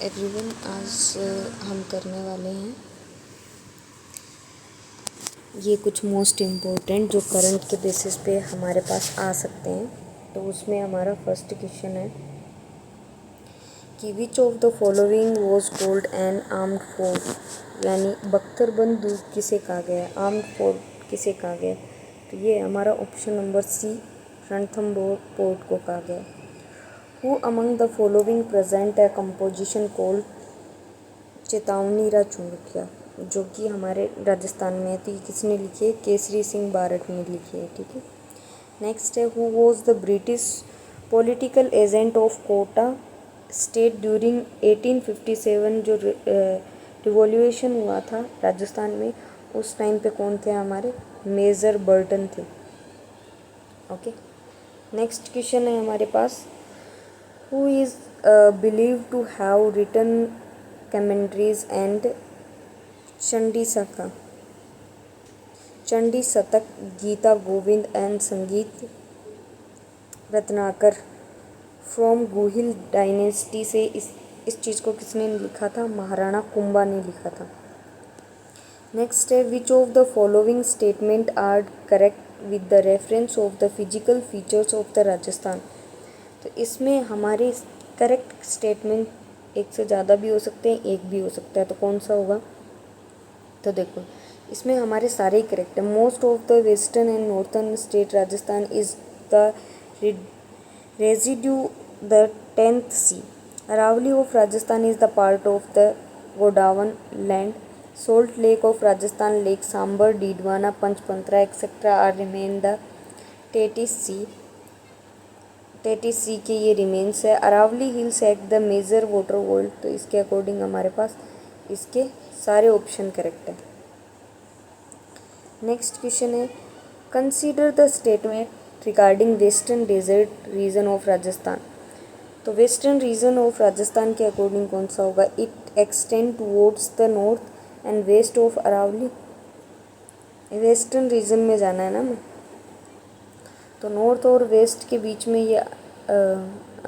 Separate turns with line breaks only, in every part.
Everyone, आज हम करने वाले हैं ये कुछ मोस्ट इम्पोर्टेंट जो करंट के बेसिस पे हमारे पास आ सकते हैं। तो उसमें हमारा फर्स्ट क्वेश्चन है कि विच of the following was called an armed force, यानी बख्तरबंद किसे कहा गया, आर्म्ड फोर्स किसे कहा गया। तो ये हमारा option number C Ranthambore fort को कहा गया। Who among the following present a composition called Chetavani ra चुंबकिया, जो कि हमारे राजस्थान में थी। किसने लिखी है? केसरी सिंह बारट ने लिखी है। ठीक है। नेक्स्ट है who was the British political agent of Kota state during 1857, जो रिवॉल्यूशन हुआ था राजस्थान में उस टाइम पे कौन थे? हमारे मेजर बर्टन थे। ओके। नेक्स्ट क्वेश्चन है हमारे पास who is believe to have written commentaries and Chandi Shatak, Gita Govind and संगीत रत्नाकर फ्रॉम गुहिल डायनेस्टी से इस चीज़ को किसने लिखा था? महाराणा कुंभा ने लिखा था। नेक्स्ट है which of the following statement are correct with the reference of the physical features of the Rajasthan. तो इसमें हमारे करेक्ट स्टेटमेंट एक से ज़्यादा भी हो सकते हैं, एक भी हो सकता है। तो कौन सा होगा? तो देखो इसमें हमारे सारे ही करेक्ट है। Most of the western and northern state Rajasthan is the residue the 10th sea. Aravalli of Rajasthan is the part of the Gondwana land. Salt lake of Rajasthan, lake Sambhar, Didwana, Panchpadra etcetera are remain the 33 sea के ये रिमेन्स है। Aravalli hills at the major water world. तो इसके according हमारे पास इसके सारे option correct है। नेक्स्ट क्वेश्चन है consider the statement regarding western desert region of Rajasthan. तो वेस्टर्न रीजन ऑफ राजस्थान के अकॉर्डिंग कौन सा होगा? It extend towards the north and west of Aravalli. Western region में जाना है ना मैं, तो नॉर्थ और वेस्ट के बीच में ये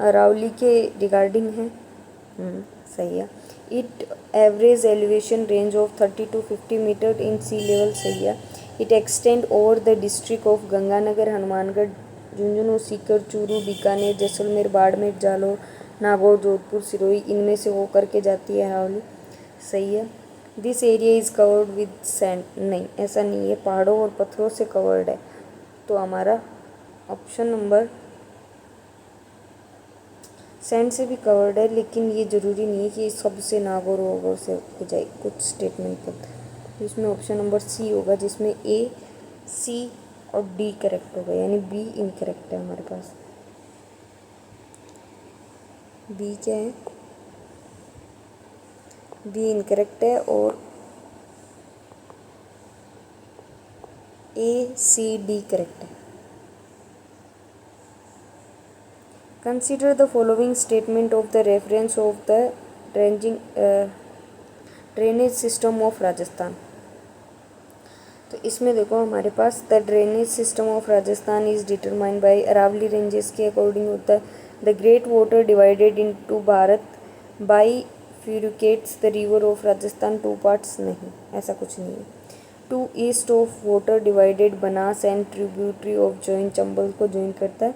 अरावली के रिगार्डिंग है। सही है। It average elevation range of 30 to 50 metre in sea level. सही है। It extend over the district of Ganganagar, Hanumangarh, Jhunjhunu, Sikar, Churu, Bikaner, Jaisalmer, Barmer, Jalore, Nagaur, Jodhpur, Sirohi, इनमें से हो करके जाती है अरावली। सही है। This area is covered with sand. नहीं, ऐसा नहीं है, पहाड़ों और पत्थरों से कवर्ड है। तो हमारा ऑप्शन नंबर सैंड से भी कवर्ड है, लेकिन ये ज़रूरी नहीं है कि सबसे नागौर वगौर से हो जाए कुछ स्टेटमेंट पर। इसमें ऑप्शन नंबर सी होगा, जिसमें ए, सी और डी करेक्ट होगा, यानी बी इनकरेक्ट है हमारे पास। बी क्या है? बी इनकरेक्ट है और ए, सी, डी करेक्ट है। Consider the following statement of the reference of the drainage system of Rajasthan. तो इसमें देखो हमारे पास the drainage system of Rajasthan is determined by Aravalli ranges के अकॉर्डिंग होता है। The great water divided into Bharat bifurcates the river of Rajasthan two parts. नहीं, ऐसा कुछ नहीं है। To east of water divided Banas and tributary of joint Chambal को ज्वाइन करता है।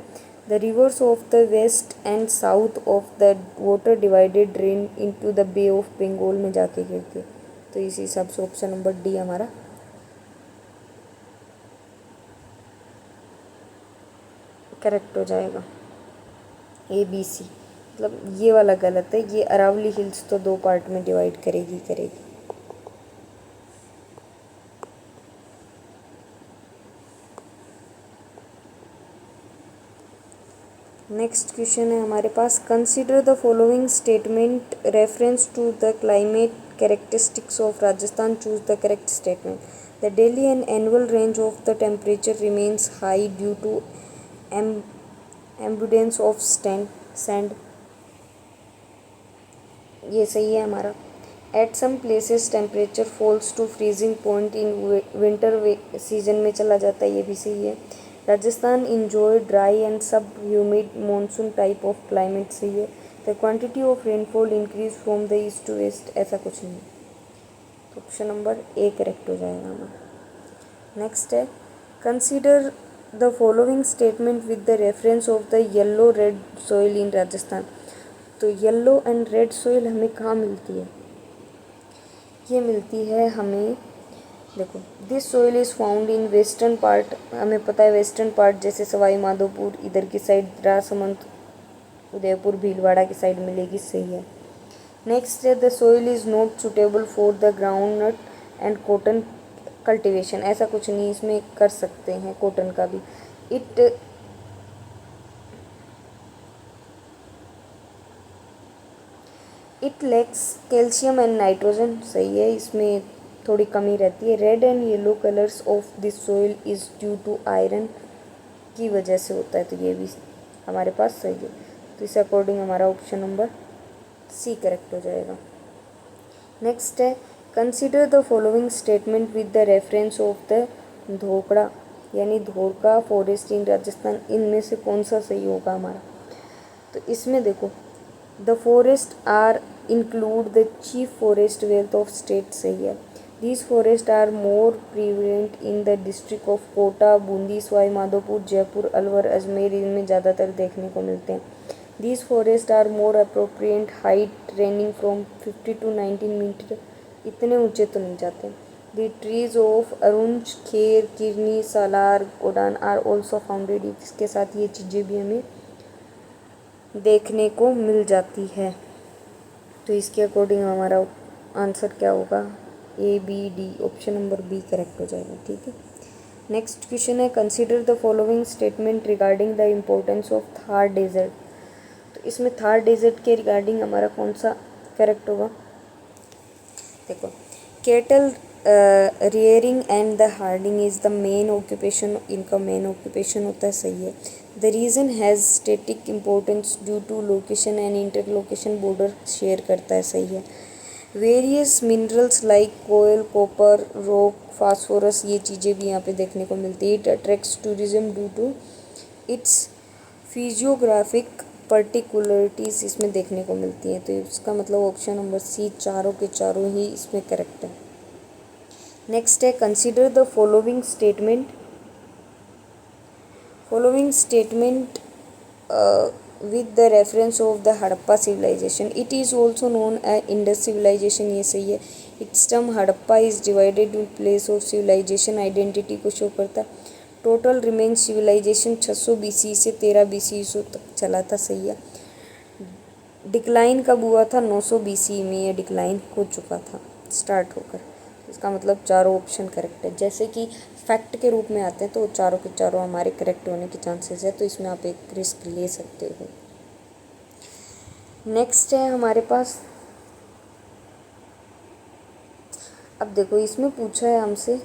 The rivers of the west and south of the water divided drain into the bay of Bengal में जाके गिरती है। तो इस हिसाब से ऑप्शन नंबर डी हमारा करेक्ट हो जाएगा। ए, बी, सी, मतलब ये वाला गलत है। ये अरावली हिल्स तो दो पार्ट में डिवाइड करेगी। नेक्स्ट क्वेश्चन है हमारे पास consider the following statement reference to the climate characteristics of Rajasthan, choose the correct statement. The daily and annual range of the temperature remains high due to abundance of sand. ये सही है हमारा। At some places temperature falls to freezing point in winter season में चला जाता है। ये भी सही है। Rajasthan enjoy dry and sub humid monsoon type of climate. सही है। The quantity of rainfall increase from the east to west, ऐसा कुछ नहीं। तो ऑप्शन नंबर ए करेक्ट हो जाएगा हमारा। नेक्स्ट है consider the following statement with the reference of the yellow red soil in Rajasthan. तो येलो एंड रेड सॉइल हमें कहाँ मिलती है? ये मिलती है हमें, देखो, this soil is found in western part, हमें पता है वेस्टर्न पार्ट जैसे सवाई माधोपुर इधर की साइड, राजसमंद, उदयपुर, भीलवाड़ा की साइड मिलेगी, सही है। नेक्स्ट है the soil is not suitable for the ground nut and cotton cultivation, ऐसा कुछ नहीं, इसमें कर सकते हैं कॉटन का भी। It lacks calcium and nitrogen, सही है, इसमें थोड़ी कमी रहती है। Red and yellow colours of this soil is due to iron की वजह से होता है, तो ये भी हमारे पास सही है। तो इस अकॉर्डिंग हमारा ऑप्शन नंबर सी करेक्ट हो जाएगा। नेक्स्ट है consider the following statement with the reference of the Dhokda यानी धोरका फॉरेस्ट इन राजस्थान, इनमें से कौन सा सही होगा हमारा? तो इसमें देखो, the forest are include the chief forest wealth of state, सही है। These forest are more prevalent in the district of Kota, Bundi, Sawai Madhopur, Jaipur, Alwar, Ajmer, इनमें ज़्यादातर देखने को मिलते हैं। These forest are more appropriate height ranging from 50 to 19 metre, इतने ऊंचे तो नहीं जाते। The trees of Arunj, Kher, Kirni, Salar, Godan are also founded, इसके साथ ये चीज़ें भी हमें देखने को मिल जाती है। तो इसके अकॉर्डिंग हमारा आंसर क्या होगा? A, B, D, option number B correct हो जाएगा, ठीक है। नेक्स्ट क्वेश्चन है consider the following statement regarding the importance of Thar desert. तो इसमें थार डेजर्ट के रिगार्डिंग हमारा कौन सा करेक्ट होगा? देखो, cattle rearing and the herding is the main occupation, इनका मेन ऑक्यूपेशन होता है, सही है। The region has static importance due to location and interlocation border share करता है, सही है। Various minerals like coal, copper, rock, phosphorus, ये चीज़ें भी यहाँ पे देखने को मिलती है। It attracts tourism due to its physiographic particularities, इसमें देखने को मिलती हैं। तो इसका मतलब ऑप्शन नंबर सी, चारों के चारों ही इसमें करेक्ट है। नेक्स्ट है consider the following statement with the reference of the Harappa civilization. It is also known as Indus civilization, ये सही है। Its term Harappa is divided in place of civilization identity को शो करता है। टोटल रिमेन सिविलाइजेशन 600 BC से 13 BC तक चला था, सही है। डिक्लाइन कब हुआ था? 900 BC में ये डिक्लाइन हो चुका था स्टार्ट होकर। इसका मतलब चारों ऑप्शन करेक्ट है। जैसे कि फैक्ट के रूप में आते हैं तो चारों के चारों हमारे करेक्ट होने के चांसेस है, तो इसमें आप एक रिस्क ले सकते हो। नेक्स्ट है हमारे पास, अब देखो इसमें पूछा है हमसे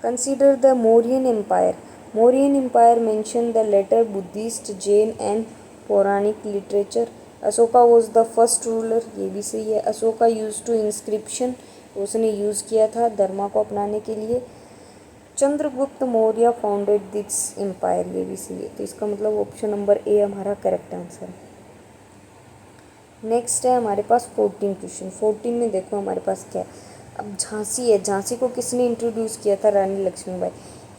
consider the Mauryan empire. Mauryan empire mention the later Buddhist, Jain and Pauranik literature. Ashoka was the first ruler, ये भी सही है। अशोका यूज टू इंस्क्रिप्शन, उसने यूज़ किया था धर्मा को अपनाने के लिए। Chandragupta Maurya founded this empire, ये भी सही है। तो इसका मतलब ऑप्शन नंबर ए हमारा करेक्ट आंसर है। नेक्स्ट है हमारे पास 14 क्वेश्चन। 14 में देखो हमारे पास क्या है। अब झांसी है, झांसी को किसने इंट्रोड्यूस किया था? रानी लक्ष्मीबाई,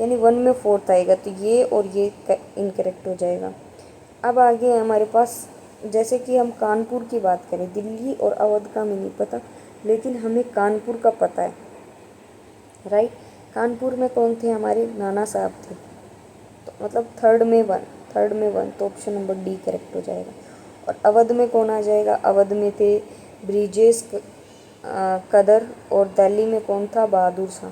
यानी 1 में 4 आएगा, तो ये और ये इनकरेक्ट हो जाएगा। अब आगे है हमारे पास, जैसे कि हम कानपुर की बात करें, दिल्ली और अवध का हमें नहीं पता, लेकिन हमें कानपुर का पता है, राइट। कानपुर में कौन थे? हमारे नाना साहब थे, तो मतलब थर्ड में वन, तो ऑप्शन नंबर डी करेक्ट हो जाएगा। और अवध में कौन आ जाएगा? अवध में थे ब्रिजेश कदर, और दिल्ली में कौन था? बहादुर शाह।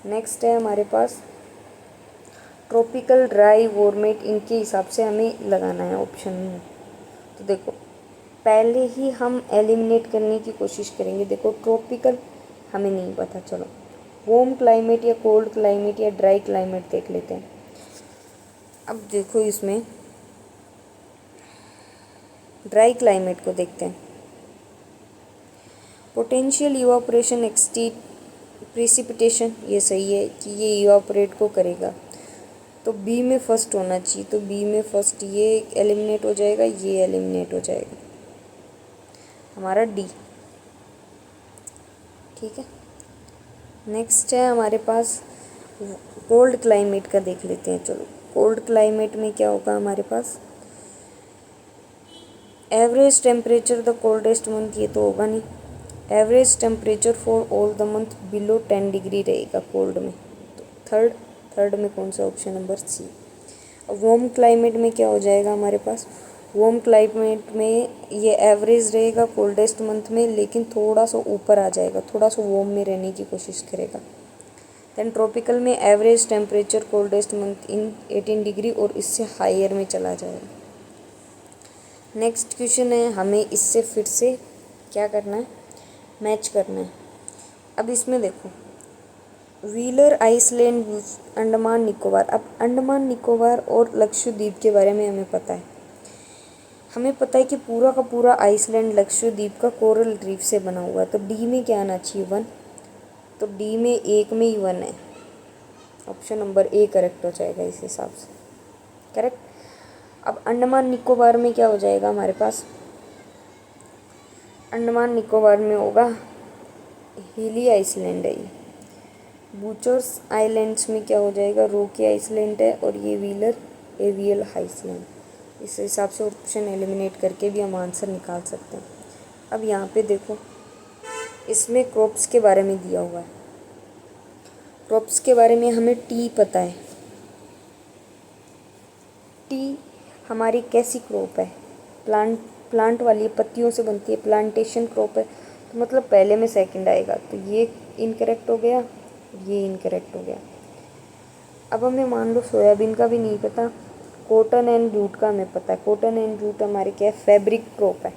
नेक्स्ट है हमारे पास ट्रॉपिकल ड्राई वॉर्मेट, इनके हिसाब से हमें लगाना है ऑप्शन में। तो देखो पहले ही हम एलिमिनेट करने की कोशिश करेंगे। देखो ट्रॉपिकल हमें नहीं पता, चलो वार्म क्लाइमेट या कोल्ड क्लाइमेट या ड्राई क्लाइमेट देख लेते हैं। अब देखो इसमें ड्राई क्लाइमेट को देखते हैं। पोटेंशियल इवापोरेशन एक्सटीड प्रिसिपिटेशन, ये सही है कि ये इवापोरेट को करेगा। तो बी में फर्स्ट होना चाहिए, तो बी में फर्स्ट ये एलिमिनेट हो जाएगा, ये एलिमिनेट हो जाएगा, हमारा डी। ठीक है, नेक्स्ट है हमारे पास कोल्ड क्लाइमेट का, देख लेते हैं। चलो, कोल्ड क्लाइमेट में क्या होगा हमारे पास, average temperature the coldest month, ये तो होगा नहीं। Average temperature for all the month below 10 degree रहेगा कोल्ड में, तो थर्ड में कौन सा ऑप्शन, नंबर सी। अब वार्म क्लाइमेट में क्या हो जाएगा हमारे पास, वार्म क्लाइमेट में ये एवरेज रहेगा कोल्डेस्ट मंथ में, लेकिन थोड़ा सा ऊपर आ जाएगा, थोड़ा सा वार्म में रहने की कोशिश करेगा। देन ट्रॉपिकल में average temperature coldest month in 18 degree और इससे हायर में चला जाएगा। नेक्स्ट क्वेश्चन है, हमें इससे फिर से क्या करना है, मैच करना है। अब इसमें देखो, व्हीलर आइसलैंड, अंडमान निकोबार। अब अंडमान निकोबार और लक्षद्वीप के बारे में हमें पता है, हमें पता है कि पूरा का पूरा आइसलैंड लक्षद्वीप का कोरल रीफ से बना हुआ है। तो डी में क्या आना चाहिए, 1, तो डी में एक में ही 1 है, ऑप्शन नंबर ए करेक्ट हो जाएगा इस हिसाब से, करेक्ट। अब अंडमान निकोबार में क्या हो जाएगा हमारे पास, अंडमान निकोबार में होगा हिली आइसलैंड है ये। बूचर्स आइलैंड्स में क्या हो जाएगा, रोकी आइसलैंड है, और ये व्हीलर एवियल आइसलैंड। इस हिसाब से ऑप्शन एलिमिनेट करके भी हम आंसर निकाल सकते हैं। अब यहाँ पे देखो, इसमें क्रॉप्स के बारे में दिया हुआ है। क्रॉप्स के बारे में हमें टी पता है, टी हमारी कैसी क्रॉप है, प्लांट वाली पत्तियों से बनती है, प्लांटेशन क्रॉप है, तो मतलब पहले में सेकंड आएगा, तो ये इनकरेक्ट हो गया, ये इनकरेक्ट हो गया। अब हमें मान लो सोयाबीन का भी नहीं पता, कॉटन एंड जूट का हमें पता है, कॉटन एंड जूट हमारे क्या है, फैब्रिक क्रॉप है,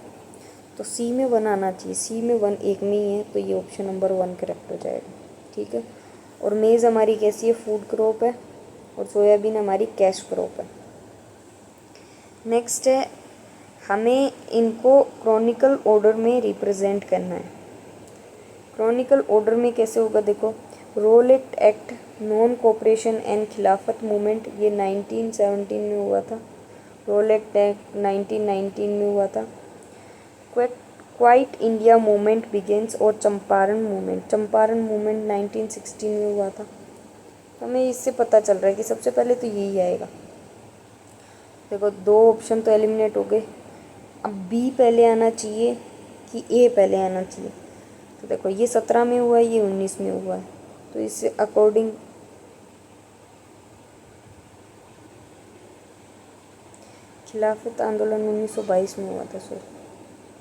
तो सी में 1 आना चाहिए, सी में 1 एक में ही है, तो ये ऑप्शन नंबर 1 करेक्ट हो जाएगा। ठीक है, और मेज़ हमारी कैसी है, फूड क्रॉप है, और सोयाबीन हमारी कैश क्रॉप है। नेक्स्ट है, हमें इनको क्रॉनिकल ऑर्डर में रिप्रेजेंट करना है। क्रॉनिकल ऑर्डर में कैसे होगा, देखो, Rowlatt act, non cooperation and Khilafat movement, ये 1917 में हुआ था। रोलेट एक्ट 1919 में हुआ था। क्वाइट इंडिया मूवमेंट बिगेंस, और चंपारण मूवमेंट 1916 में हुआ था। हमें इससे पता चल रहा है कि सबसे पहले तो यही आएगा। देखो, 2 ऑप्शन तो एलिमिनेट हो गए, अब बी पहले आना चाहिए कि ए पहले आना चाहिए। तो देखो, ये 17 में हुआ है, ये 19 में हुआ है, तो इससे अकॉर्डिंग खिलाफत आंदोलन 1922 में हुआ था, सॉरी,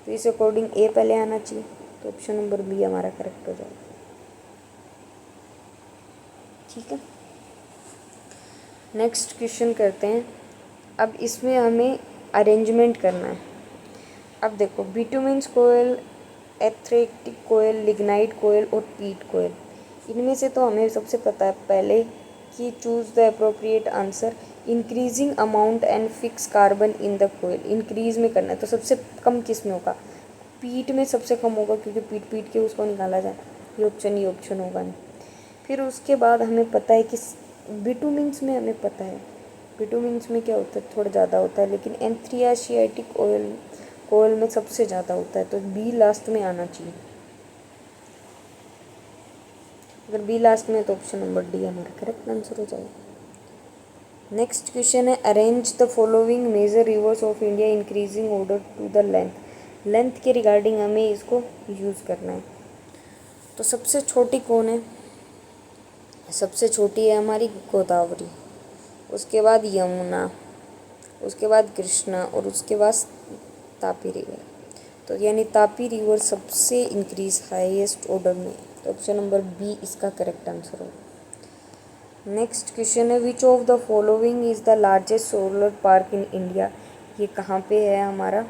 तो इस अकॉर्डिंग ए पहले आना चाहिए, तो ऑप्शन नंबर बी हमारा करेक्ट हो जाएगा। ठीक है, नेक्स्ट क्वेश्चन करते हैं। अब इसमें हमें अरेंजमेंट करना है। अब देखो, बिटुमेंस कोयल, एथलेटिक कोयल, लिग्नाइट कोयल और पीट कोयल, इनमें से तो हमें सबसे पता है पहले कि choose the appropriate answer, increasing amount and fix carbon in the coal, increase में करना है, तो सबसे कम किस में होगा, पीट में सबसे कम होगा, क्योंकि पीट के उसको निकाला जाए, ये ऑप्शन होगा नहीं। फिर उसके बाद हमें पता है कि बिटुमेंस में हमें पता है, बिटुमेंस में क्या होता है, थोड़ा ज़्यादा होता है, लेकिन एंथ्रियाशियाटिक कोयल में सबसे ज़्यादा होता है, तो बी लास्ट में आना चाहिए। अगर बी लास्ट में है तो ऑप्शन नंबर डी हमारा करेक्ट आंसर हो जाएगा। नेक्स्ट क्वेश्चन है, arrange the following major rivers of India increasing order to the length के रिगार्डिंग हमें इसको यूज़ करना है। तो सबसे छोटी कौन है, सबसे छोटी है हमारी गोदावरी, उसके बाद यमुना, उसके बाद कृष्णा, और उसके बाद तापी रिवर। तो यानी तापी रिवर सबसे इंक्रीज हाईएस्ट ऑर्डर में, तो ऑप्शन नंबर बी इसका करेक्ट आंसर होगा। नेक्स्ट क्वेश्चन है, which of the following is the largest solar park in India, ये कहाँ पे है हमारा,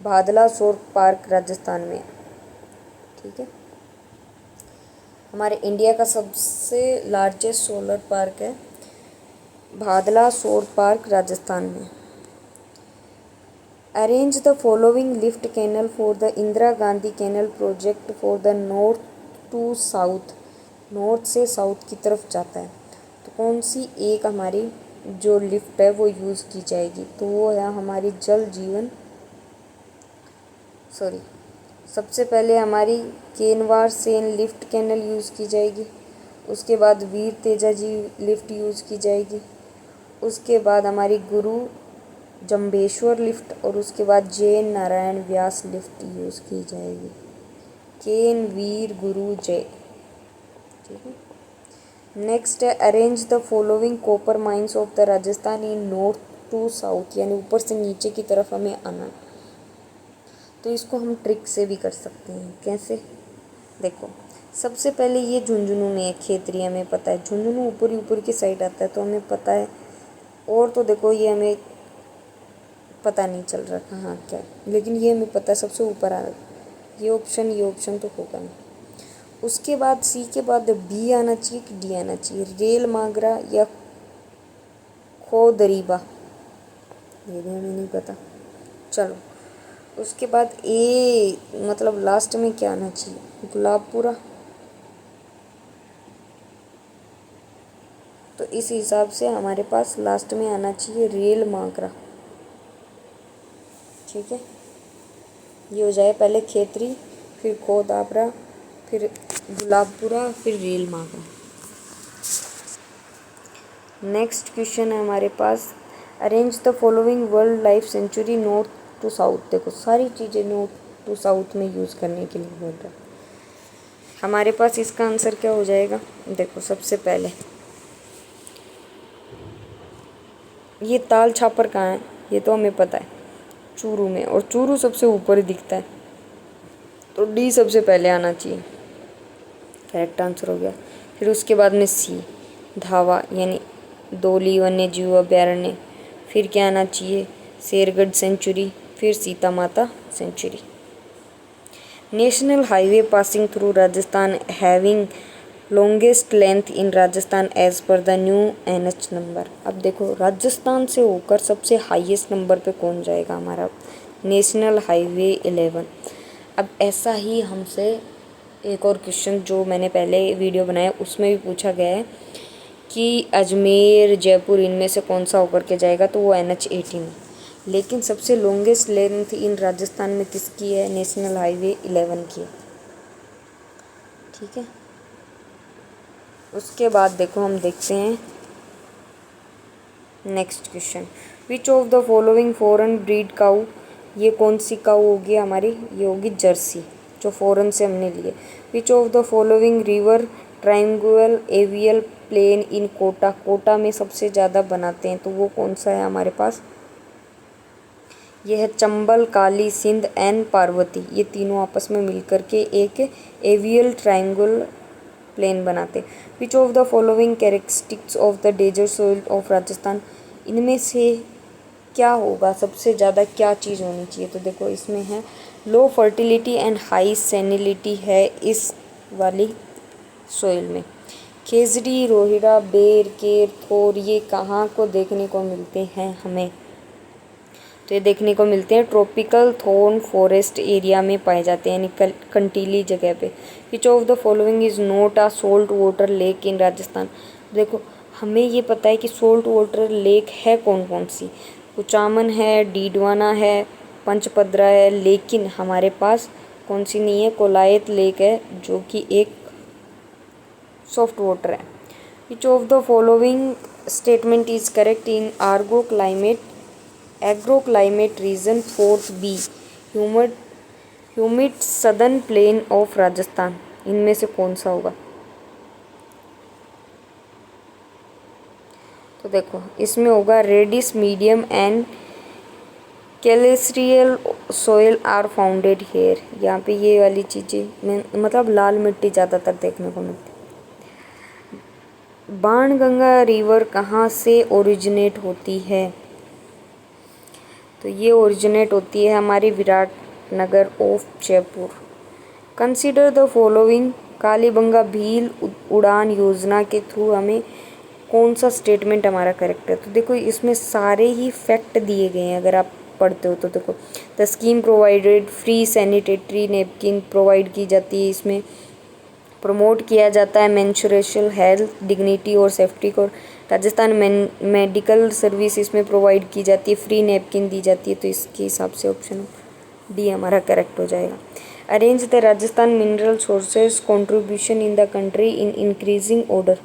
भादला सौर पार्क राजस्थान में। ठीक है, हमारे इंडिया का सबसे लार्जेस्ट सोलर पार्क है भादला सौर पार्क राजस्थान में। Arrange the following lift canal for the Indira Gandhi canal project for the north to south, north से साउथ की तरफ जाता है, तो कौन सी एक हमारी जो लिफ्ट है वो यूज़ की जाएगी, तो वो है हमारी जल जीवन सबसे पहले हमारी केनवार सेन लिफ्ट कैनल यूज़ की जाएगी। उसके बाद वीर तेजाजी लिफ्ट यूज़ की जाएगी। उसके बाद हमारी गुरु जम्बेश्वर लिफ्ट और उसके बाद जैन नारायण व्यास लिफ्ट यूज़ की जाएगी। केन वीर गुरु जय। ठीक है। नेक्स्ट है arrange the following copper mines of the Rajasthan in north to south, यानी ऊपर से नीचे की तरफ हमें आना। तो इसको हम ट्रिक से भी कर सकते हैं। कैसे? देखो, सबसे पहले ये झुंझुनू में है, खेतरी हमें पता है, झुंझुनू ऊपर की साइड आता है तो हमें पता है। और तो देखो ये हमें पता नहीं चल रहा कहाँ क्या है, लेकिन ये हमें पता है सबसे ऊपर आ रहा है। ये ऑप्शन तो होगा नहीं। उसके बाद सी के बाद बी आना चाहिए कि डी आना चाहिए, रेल मागरा या खोदरीबा, ये भी हमें नहीं पता। चलो, उसके बाद ए मतलब लास्ट में क्या आना चाहिए, गुलाबपुरा। तो इस हिसाब से हमारे पास लास्ट में आना चाहिए रेल मागरा। ठीक है, ये हो जाए पहले खेतरी, फिर खोदाबरा, फिर गुलाबपुरा, फिर रेल मागरा। नेक्स्ट क्वेश्चन है हमारे पास, arrange the following world life century north to south. देखो, सारी चीज़ें नॉर्थ टू साउथ में यूज़ करने के लिए बोल रहा है। हमारे पास इसका आंसर क्या हो जाएगा? देखो, सबसे पहले ये ताल छापर कहाँ है, ये तो हमें पता है, चूरू में, और चूरू सबसे ऊपर ही दिखता है, तो डी सबसे पहले आना चाहिए, करेक्ट आंसर हो गया। फिर उसके बाद में सी धावा यानी दोली वन्य जीव अभ्यारण्य। फिर क्या आना चाहिए, शेरगढ़ सेंचुरी, फिर Sita Mata sanctuary. National highway passing through Rajasthan having longest length in Rajasthan as per the new NH number. अब देखो, राजस्थान से होकर सबसे हाईएस्ट नंबर पे कौन जाएगा, हमारा नेशनल हाईवे 11। अब ऐसा ही हमसे एक और क्वेश्चन जो मैंने पहले वीडियो बनाया उसमें भी पूछा गया है कि अजमेर जयपुर इनमें से कौन सा होकर के जाएगा, तो वो NH 18 है। लेकिन सबसे लॉन्गेस्ट लेंथ इन राजस्थान में किसकी है, नेशनल हाईवे 11 की है। ठीक है, उसके बाद देखो हम देखते हैं next question, which of the following foreign breed cow. ये कौन सी काऊ होगी हमारी, ये होगी जर्सी, जो फॉरेन से हमने लिए। Which of the following river triangular alluvial plain in Kota. Kota में सबसे ज़्यादा बनाते हैं, तो वो कौन सा है हमारे पास, ये है चंबल, काली, सिंध एंड पार्वती। ये तीनों आपस में मिलकर के एक एवियल ट्राइंगुल प्लेन बनाते। Which of the following characteristics of the desert soil of Rajasthan. इनमें से क्या होगा, सबसे ज़्यादा क्या चीज़ होनी चाहिए, तो देखो इसमें है लो फर्टिलिटी एंड हाई सैनिलिटी है इस वाली सोइल में। खेजड़ी, रोहिड़ा, बेर, केर, थोर, ये कहाँ को देखने को मिलते हैं हमें, तो ये देखने को मिलते हैं ट्रॉपिकल थॉर्न फॉरेस्ट एरिया में पाए जाते हैं, यानी कंटीली जगह पे। विच of the following is not a salt water lake in Rajasthan. देखो, हमें ये पता है कि सोल्ट वाटर लेक है कौन कौन सी, कुचामन है, डीडवाना है, पंचपद्रा है, लेकिन हमारे पास कौन सी नहीं है, कोलायत लेक है, जो कि एक सॉफ्ट वाटर है। Which of the following statement is correct in agro climate region 4 B humid southern plain of Rajasthan. इनमें से कौन सा होगा, तो देखो इसमें होगा reddish medium and celestial soil are founded here. यहाँ पे ये वाली चीज़ें में मतलब लाल मिट्टी ज़्यादातर देखने को मिलती है। बाणगंगा रिवर कहाँ से ओरिजिनेट होती है, तो ये ओरिजिनेट होती है हमारी Viratnagar of Jaipur. Consider the following, Kalibanga Bhil उड़ान योजना के थ्रू हमें कौन सा स्टेटमेंट हमारा करेक्ट है, तो देखो इसमें सारे ही फैक्ट दिए गए हैं अगर आप पढ़ते हो तो। देखो, the scheme provided free sanitary napkin provide की जाती है इसमें, प्रमोट किया जाता है मेंस्ट्रुअल हेल्थ, डिग्निटी और सेफ्टी को। राजस्थान मेडिकल सर्विस इसमें प्रोवाइड की जाती है, फ्री नैपकिन दी जाती है। तो इसके हिसाब से ऑप्शन डी हमारा करेक्ट हो जाएगा। Arrange the Rajasthan mineral sources contribution in the country in increasing order.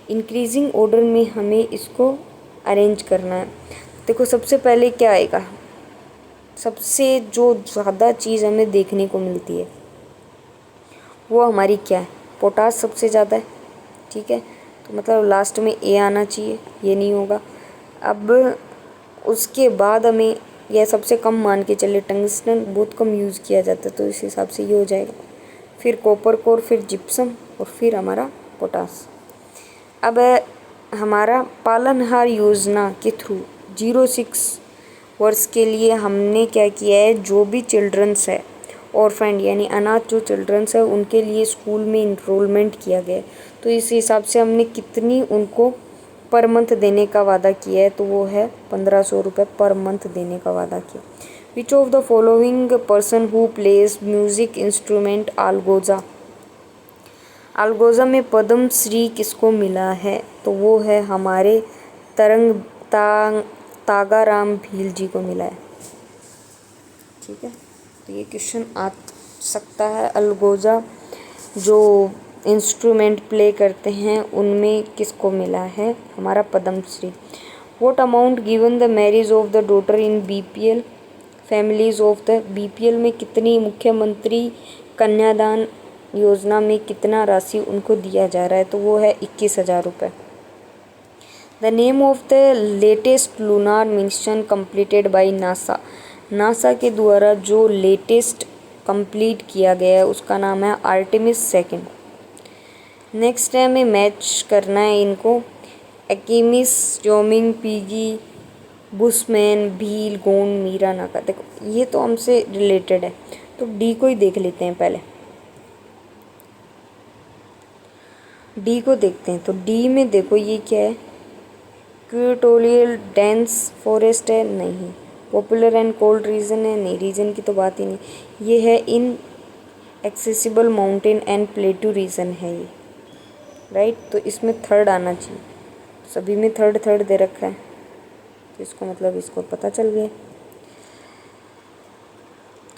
Increasing order में हमें इसको अरेंज करना है। देखो सबसे पहले क्या आएगा, सबसे जो ज़्यादा चीज़ हमें देखने को मिलती है वो हमारी क्या है, पोटास सबसे ज़्यादा है। ठीक है, तो मतलब लास्ट में ए आना चाहिए, ये नहीं होगा। अब उसके बाद हमें यह सबसे कम मान के चले, टंगस्टन बहुत कम यूज़ किया जाता है, तो इस हिसाब से ये हो जाएगा। फिर कॉपर कोर, फिर जिप्सम और फिर हमारा पोटास। अब हमारा पालनहार योजना के थ्रू 0-6 वर्ष के लिए हमने क्या किया है, जो भी चिल्ड्रंस है ऑर्फेंड यानी अनाथ जो चिल्ड्रंस है उनके लिए स्कूल में इनरोलमेंट किया गया है। तो इस हिसाब से हमने कितनी उनको पर मंथ देने का वादा किया है, तो वो है 1500 रुपये पर मंथ देने का वादा किया। Which of the following person who plays music instrument Algoza. Algoza में पद्म श्री किसको मिला है, तो वो है हमारे तागाराम भील जी को मिला है। ठीक है, तो ये क्वेश्चन आ सकता है। अलगोजा जो इंस्ट्रूमेंट प्ले करते हैं उनमें किसको मिला है, हमारा Padmashri. What amount given the marriage of the daughter in BPL families of the. BPL में कितनी, मुख्यमंत्री कन्यादान योजना में कितना राशि उनको दिया जा रहा है, तो वो है 21,000 रुपये। The name of the latest lunar mission completed by NASA. NASA के द्वारा जो लेटेस्ट कंप्लीट किया गया है उसका नाम है आर्टेमिस 2। नेक्स्ट है हमें मैच करना है इनको, एकिमिस, जोमिंग, पीगी, बुशमैन, भील, गोंड, मीरा नाका। देखो ये तो हमसे रिलेटेड है, तो डी को ही देख लेते हैं। पहले डी को देखते हैं, तो डी में देखो ये क्या है, इक्वेटोरियल डेंस फॉरेस्ट है, नहीं। पॉपुलर एंड कोल्ड रीजन है, नहीं, रीजन की तो बात ही नहीं। ये है inaccessible mountain and plateau region है ये, राइट। तो इसमें थर्ड आना चाहिए, सभी में थर्ड थर्ड दे रखा है, तो इसको मतलब इसको पता चल गया।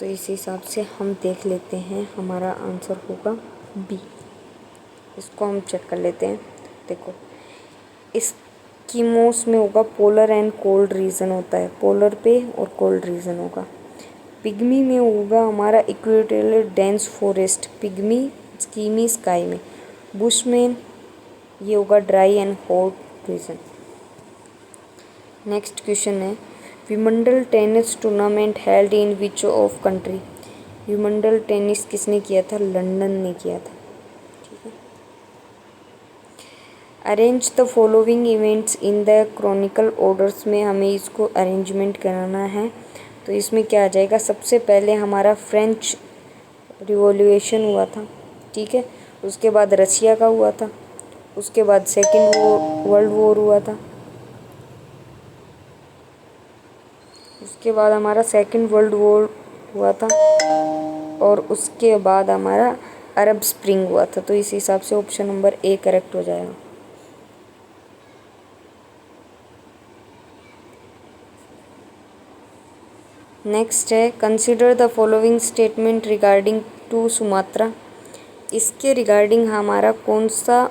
तो इस हिसाब से हम देख लेते हैं, हमारा आंसर होगा बी। इसको हम चेक कर लेते हैं। देखो एस्किमोस में होगा पोलर एंड कोल्ड रीजन होता है, पोलर पे और कोल्ड रीजन होगा। पिग्मी में होगा हमारा equatorial dense forest, pygmy Eskimo sky में। बुशमैन ये होगा dry and hot region. Next question है, विमंडल tennis tournament held in which of country. विमंडल टेनिस किसने किया था, लंदन ने किया था। ठीक है, arrange the following events in the chronicle orders में हमें इसको अरेंजमेंट कराना है। तो इसमें क्या आ जाएगा, सबसे पहले हमारा फ्रेंच रिवॉल्यूशन हुआ था। ठीक है, उसके बाद रशिया का हुआ था, उसके बाद सेकेंड वर्ल्ड वॉर हुआ था, उसके बाद हमारा सेकेंड वर्ल्ड वॉर हुआ था, और उसके बाद हमारा अरब स्प्रिंग हुआ था। तो इस हिसाब से ऑप्शन नंबर ए करेक्ट हो जाएगा। नेक्स्ट है, consider the following statement regarding to Sumatra. इसके रिगार्डिंग हमारा कौन सा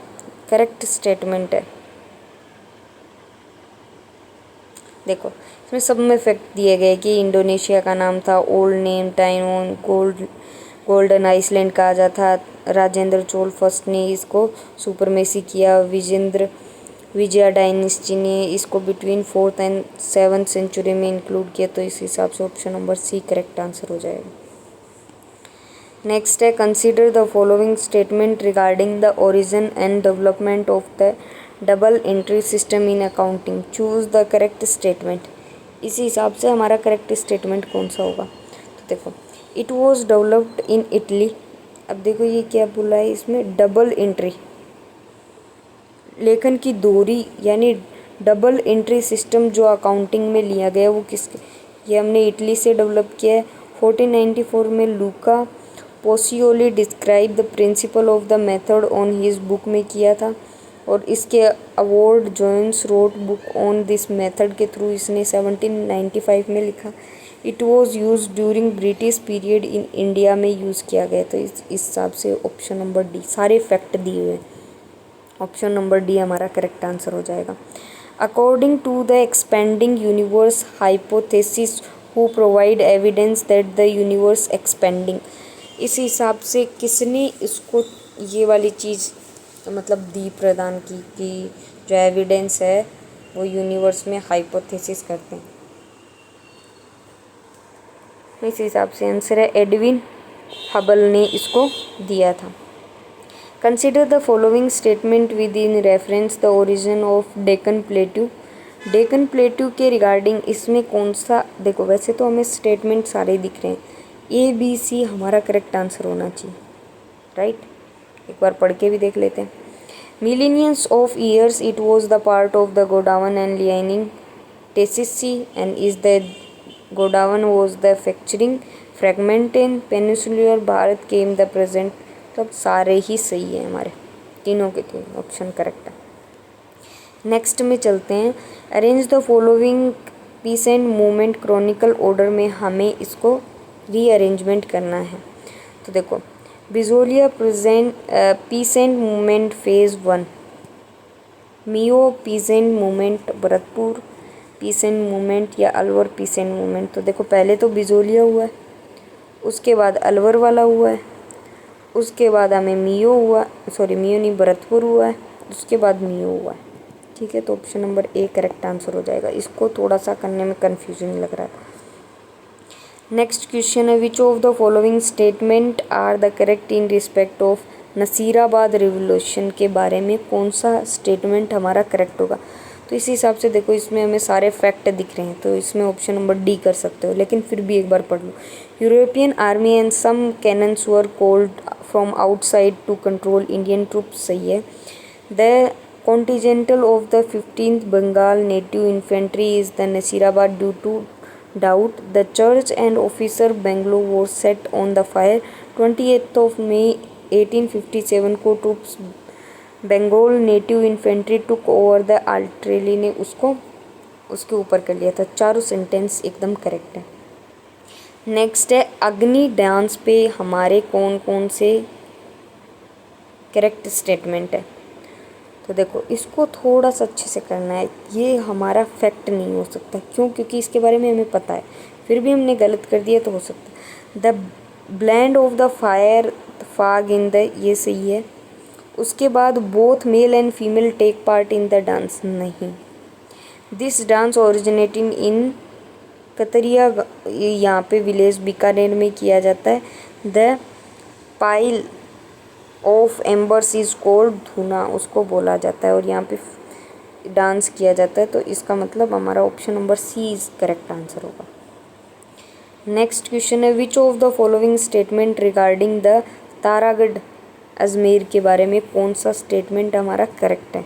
करेक्ट स्टेटमेंट है। देखो इसमें सब में फैक्ट दिए गए कि इंडोनेशिया का नाम था ओल्ड नेम टाइनोन, गोल्डन आइसलैंड कहा जाता था। राजेंद्र चोल फर्स्ट ने इसको सुपरमेसी किया। विजया डायनेस्टी ने इसको between 4th and 7th century में इंक्लूड किया। तो इस हिसाब से option number C correct answer हो जाएगा। नेक्स्ट है, consider the following statement regarding the origin and development of the double entry system in accounting, choose the correct statement. इसी हिसाब से हमारा करेक्ट स्टेटमेंट कौन सा होगा। तो देखो it was developed in Italy. अब देखो ये क्या बोला है इसमें, डबल एंट्री, लेखन की दोहरी यानी डबल एंट्री सिस्टम जो अकाउंटिंग में लिया गया वो किसके, ये हमने इटली से डेवलप किया है। 1494 में Luca Pacioli describe the principle of the method on his book में किया था, और इसके award Jones wrote book on this method के थ्रू इसने 1795 में लिखा। It was use during British period in India में यूज़ किया गया। तो इस हिसाब से ऑप्शन नंबर डी, सारे फैक्ट दिए हुए, ऑप्शन नंबर डी हमारा करेक्ट आंसर हो जाएगा। According to the expanding universe hypothesis who provide evidence that the universe expanding, इस हिसाब से किसने इसको ये वाली चीज़ मतलब दी प्रदान की कि जो एविडेंस है वो यूनिवर्स में हाइपोथेसिस करते हैं। इस हिसाब से आंसर है एडविन हबल ने इसको दिया था। Consider the following statement with in reference the origin of Deccan plateau. Deccan plateau के रिगार्डिंग इसमें कौन सा, देखो वैसे तो हमें स्टेटमेंट सारे दिख रहे हैं, ए बी सी हमारा करेक्ट आंसर होना चाहिए, राइट। एक बार पढ़ के भी देख लेते हैं। Millions of years it was the part of the Gondwana and leaning Tethys and is the Gondwana was the fracturing fragment in peninsular Bharat came the present. तब सारे ही सही है हमारे, तीनों के तीन ऑप्शन करेक्ट है। नेक्स्ट में चलते हैं। Arrange the following peace and movement chronicle order में हमें इसको रीअरेंजमेंट करना है। तो देखो Bijolia present peace and movement phase 1, Meo peace and movement Bharatpur peace and movement या अलवर पीस एंड मूवमेंट। तो देखो पहले तो बिजोलिया हुआ है, उसके बाद अलवर वाला हुआ है, उसके बाद हमें मियो हुआ, सॉरी मियो नहीं भरतपुर हुआ है, उसके बाद मियो हुआ है, ठीक है। तो option number A correct answer हो जाएगा। इसको थोड़ा सा करने में कन्फ्यूजन लग रहा था। नेक्स्ट क्वेश्चन है which of the following statement are the correct in respect of Nasirabad revolution के बारे में कौन सा स्टेटमेंट हमारा करेक्ट होगा। तो इस हिसाब से देखो इसमें हमें सारे फैक्ट दिख रहे हैं, तो इसमें ऑप्शन नंबर डी कर सकते हो, लेकिन फिर भी एक बार पढ़ लो। European army and some cannons were called from outside to control Indian troops, सही है। The contingent of the 15th Bengal native infantry is the Nasirabad due to doubt. The church and officer Bangalore was set on the fire. 28th of May 1857 को troops Bengal native infantry took over the artillery ने उसको उसके ऊपर कर लिया था। चारों sentence एकदम करेक्ट है। नेक्स्ट है अग्नि डांस पे हमारे कौन कौन से करेक्ट स्टेटमेंट है। तो देखो इसको थोड़ा सा अच्छे से करना है, ये हमारा फैक्ट नहीं हो सकता। क्यों? क्योंकि इसके बारे में हमें पता है, फिर भी हमने गलत कर दिया तो हो सकता है। The blend of the fire fog in the, ये सही है। उसके बाद both male and female take part in the dance, नहीं। This dance originating in Katariya, यहाँ पे विलेज बीकानेर में किया जाता है। The pile of embers is cold, धुना उसको बोला जाता है और यहाँ पे डांस किया जाता है। तो इसका मतलब हमारा option number C is correct answer होगा। नेक्स्ट क्वेश्चन है which of the following statement regarding the Taragarh Ajmer के बारे में कौन सा स्टेटमेंट हमारा करेक्ट है।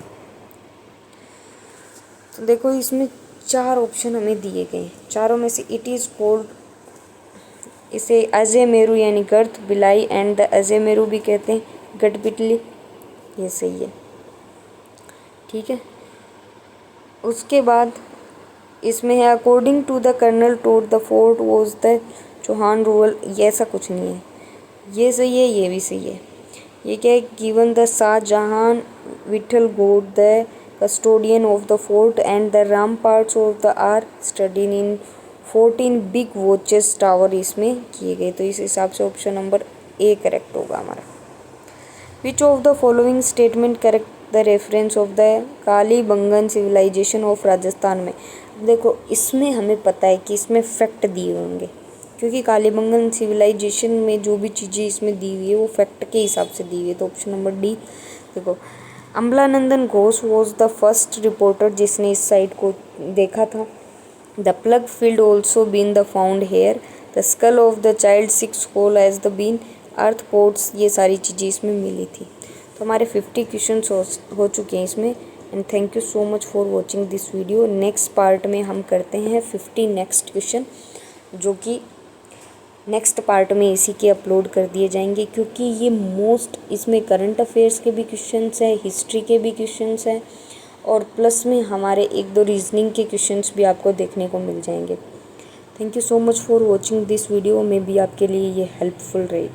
तो देखो इसमें चार ऑप्शन हमें दिए गए हैं, चारों में से इट इज़ कोल्ड, इसे अजय मेरू यानी गर्थ बिलाई एंड द अजय मेरू भी कहते हैं, गढ़पिटली, ये सही है, ठीक है। उसके बाद इसमें है according to the colonel Tod the fort was the Chauhan rural, ये ऐसा कुछ नहीं है, ये सही है, ये भी सही है। ये क्या है, given the Shahjahan Vitthal Gaur the custodian of the fort and the ramparts of the are studded in 14 big watches tower इसमें किए गए। तो इस हिसाब से ऑप्शन नंबर ए करेक्ट होगा हमारा। Which of the following statement correct the reference of the Kalibangan civilisation of Rajasthan में। देखो इसमें हमें पता है कि इसमें फैक्ट दिए होंगे, क्योंकि कालीबंगन सिविलाइजेशन में जो भी चीज़ें इसमें दी हुई है वो फैक्ट के हिसाब से दी हुई है। तो ऑप्शन नंबर डी। देखो Amalananda Ghosh was the first reporter जिसने इस साइट को देखा था। The plug field also been the found here, the skull of the child 6 whole age the been, earth ports, ये सारी चीज़ें इसमें मिली थी। तो हमारे 50 क्वेश्चन हो चुके हैं इसमें। And thank you so much for watching this video. Next part में हम करते हैं 50 नेक्स्ट क्वेश्चन, जो कि नेक्स्ट पार्ट में इसी के अपलोड कर दिए जाएंगे, क्योंकि ये मोस्ट इसमें करंट अफेयर्स के भी क्वेश्चंस हैं, हिस्ट्री के भी क्वेश्चंस हैं, और प्लस में हमारे 1-2 रीजनिंग के क्वेश्चंस भी आपको देखने को मिल जाएंगे। Thank you so much for watching this video. May be आपके लिए ये हेल्पफुल रही।